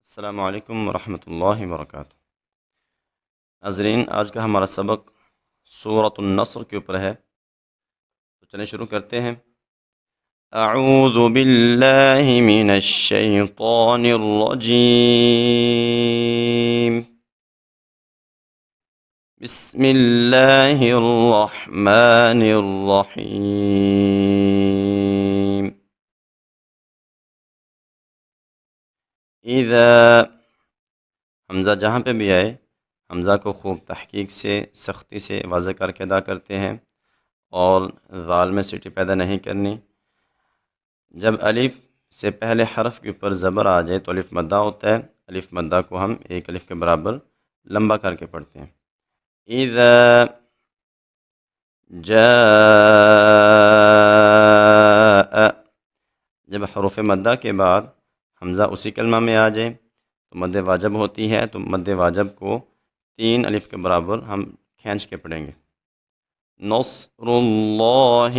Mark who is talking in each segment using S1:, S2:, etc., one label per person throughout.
S1: السلام علیکم ورحمۃ اللہ وبرکاتہ۔ ناظرین، آج کا ہمارا سبق سورۃ النصر کے اوپر ہے، تو چلیں شروع کرتے ہیں۔ اعوذ باللہ من الشیطان الرجیم، بسم اللہ الرحمن الرحیم۔ اذا، حمزہ جہاں پہ بھی آئے حمزہ کو خوب تحقیق سے سختی سے واضح کر کے ادا کرتے ہیں اور ذال میں سیٹی پیدا نہیں کرنی۔ جب الف سے پہلے حرف کے اوپر زبر آ جائے تو الف مدہ ہوتا ہے، الف مدہ کو ہم ایک الف کے برابر لمبا کر کے پڑھتے ہیں۔ اذا جاء، جب حروف مدہ کے بعد حمزہ اسی کلمہ میں آ جائے تو مد واجب ہوتی ہے، تو مد واجب کو 3 الف کے برابر ہم کھینچ کے پڑھیں گے۔ نصر اللہ،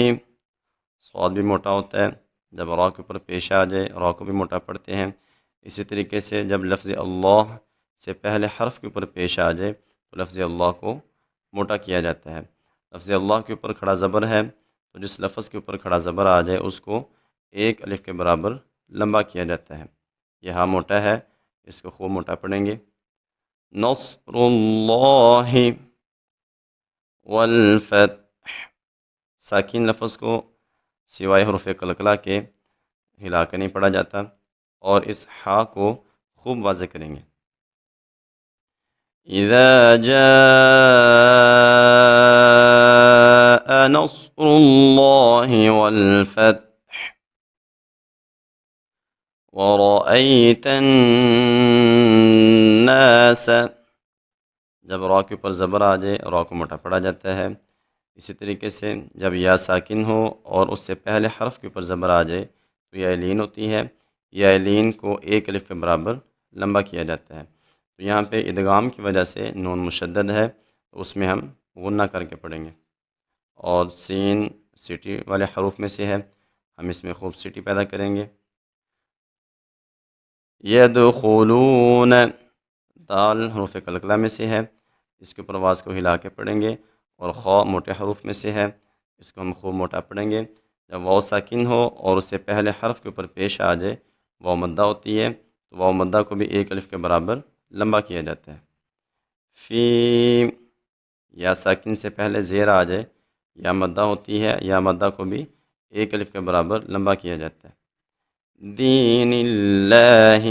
S1: صاد بھی موٹا ہوتا ہے، جب را کے اوپر پیش آ جائے را کو بھی موٹا پڑھتے ہیں۔ اسی طریقے سے جب لفظ اللہ سے پہلے حرف کے اوپر پیش آ جائے تو لفظ اللہ کو موٹا کیا جاتا ہے۔ لفظ اللہ کے اوپر کھڑا زبر ہے تو جس لفظ کے اوپر کھڑا زبر آ جائے اس کو 1 الف کے برابر لمبا کیا جاتا ہے۔ یہ ہاں موٹا ہے، اس کو خوب موٹا پڑھیں گے۔ نصر اللہ والفتح، ساکن لفظ کو سوائے حروف قلقلہ کے ہلا کے نہیں پڑھا جاتا، اور اس ہا کو خوب واضح کریں گے۔ اذا جاء نصر اللہ والفتح وَرَأَيْتَ النَّاسَ، جب را کے اوپر زبر آ جائے را کو موٹا پڑھا جاتا ہے۔ اسی طریقے سے جب یا ساکن ہو اور اس سے پہلے حرف کے اوپر زبر آ جائے تو یا لین ہوتی ہے، یا لین کو 1 الف کے برابر لمبا کیا جاتا ہے۔ تو یہاں پہ ادغام کی وجہ سے نون مشدد ہے تو اس میں ہم غنہ کر کے پڑھیں گے، اور سین سیٹی والے حروف میں سے ہے، ہم اس میں خوب سیٹی پیدا کریں گے۔ یدخلون، دال حروف قلقلہ میں سے ہے، اس کے اوپر آواز کو ہلا کے پڑھیں گے، اور خا موٹے حروف میں سے ہے، اس کو ہم خوب موٹا پڑھیں گے۔ جب واو ساکن ہو اور اس سے پہلے حرف کے اوپر پیش آ جائے واو مدہ ہوتی ہے، تو واو مدہ کو بھی 1 الف کے برابر لمبا کیا جاتا ہے۔ فی، یا ساکن سے پہلے زیر آ جائے یا مدہ ہوتی ہے، یا مدہ کو بھی 1 الف کے برابر لمبا کیا جاتا ہے۔ دین اللہ،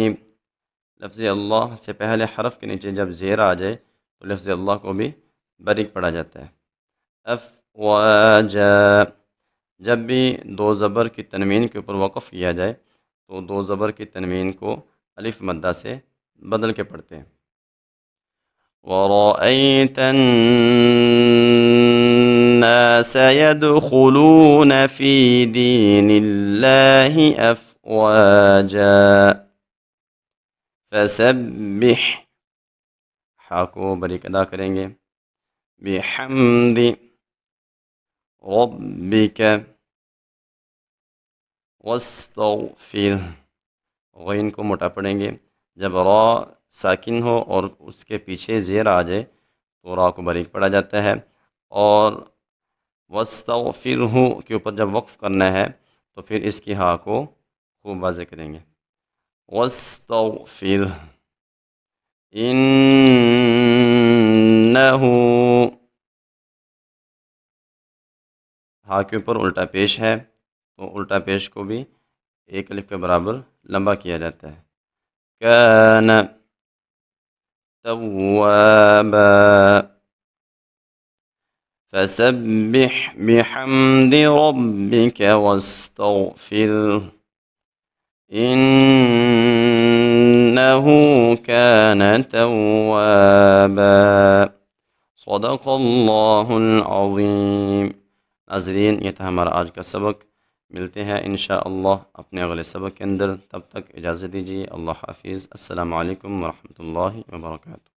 S1: لفظ اللہ سے پہلے حرف کے نیچے جب زیر آ جائے تو لفظ اللہ کو بھی باریک پڑھا جاتا ہے۔ افواجا، جب بھی 2 زبر کی تنوین کے اوپر وقف کیا جائے تو 2 زبر کی تنوین کو الف مدہ سے بدل کے پڑھتے ہیں۔ وَرَأَيْتَ النَّاسَ يَدْخُلُونَ فِي دِينِ اللَّهِ أَفْوَاجًا فَسَبِّحْ، ہا کو باریک ادا کریں گے، بِحَمْدِ رَبِّكَ وَاسْتَغْفِرْ، غین کو موٹا پڑھیں گے، جب را ساکن ہو اور اس کے پیچھے زیر آ جائے تو را کو باریک پڑھا جاتا ہے، اور وَاسْتَغْفِرْهُ کے اوپر جب وقف کرنا ہے تو پھر اس کی ہا کو خوب واضح کریں گے۔ وَاسْتَغْفِرْ إِنَّهُ، ہا کے اوپر الٹا پیش ہے تو الٹا پیش کو بھی 1 الف کے برابر لمبا کیا جاتا ہے۔ کان توابا فسبح بحمد ربك واستغفره إنه كان توابا، صدق اللہ العظیم۔ ناظرین، یہ تھا ہمارا آج کا سبق، ملتے ہیں انشاءاللہ اپنے اگلے سبق کے اندر، تب تک اجازت دیجیے، اللہ حافظ، السلام علیکم ورحمۃ اللہ وبرکاتہ۔